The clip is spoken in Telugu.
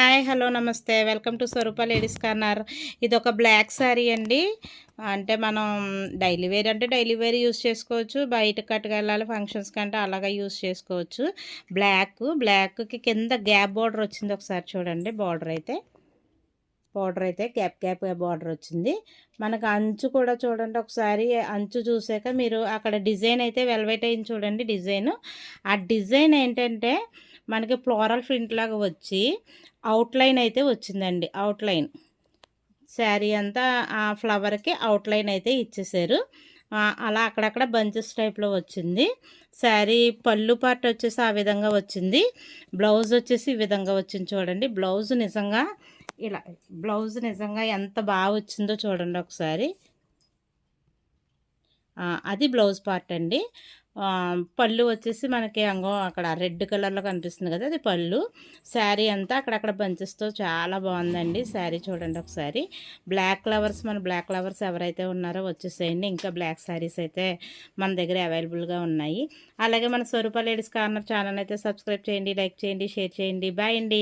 హాయ్ హలో నమస్తే welcome to Swarupa ladies corner. ఇది ఒక బ్లాక్ శారీ అండి. అంటే మనం డైలీ వేర్ అంటే డైలీ వేర్ యూస్ చేసుకోవచ్చు, బయట కట్టుకెళ్ళాలి ఫంక్షన్స్ కంటే అలాగా యూస్ చేసుకోవచ్చు. బ్లాక్కి కింద గ్యాప్ బార్డర్ వచ్చింది, ఒకసారి చూడండి. బార్డర్ అయితే గ్యాప్ బార్డర్ వచ్చింది. మనకు అంచు కూడా చూడండి, ఒకసారి అంచు చూసాక మీరు అక్కడ డిజైన్ అయితే వెల్వెట్ అయింది చూడండి. ఆ డిజైన్ ఏంటంటే మనకి ఫ్లోరల్ ప్రింట్ లాగా వచ్చి అవుట్లైన్ అయితే వచ్చిందండి. అవుట్లైన్ శారీ అంతా ఆ ఫ్లవర్కి అవుట్లైన్ అయితే ఇచ్చేసారు. అలా అక్కడక్కడ బంచెస్ టైప్లో వచ్చింది. శారీ పళ్ళు పార్ట్ వచ్చేసి ఆ విధంగా వచ్చింది. బ్లౌజ్ వచ్చేసి ఈ విధంగా వచ్చింది చూడండి. బ్లౌజ్ నిజంగా ఎంత బాగా వచ్చిందో చూడండి ఒకసారి. అది బ్లౌజ్ పార్ట్ అండి. పళ్ళు వచ్చేసి మనకి అక్కడ రెడ్ కలర్లో కనిపిస్తుంది కదా, అది పళ్ళు. శారీ అంతా అక్కడక్కడ బంచెస్తో చాలా బాగుందండి శారీ. చూడండి ఒకసారి. మన బ్లాక్ లవర్స్ ఎవరైతే ఉన్నారో వచ్చేసేయండి. ఇంకా బ్లాక్ శారీస్ అయితే మన దగ్గర అవైలబుల్గా ఉన్నాయి. అలాగే మన స్వరూప లేడీస్ కార్నర్ ఛానల్ అయితే సబ్స్క్రైబ్ చేయండి, లైక్ చేయండి, షేర్ చేయండి. బాయ్ అండి.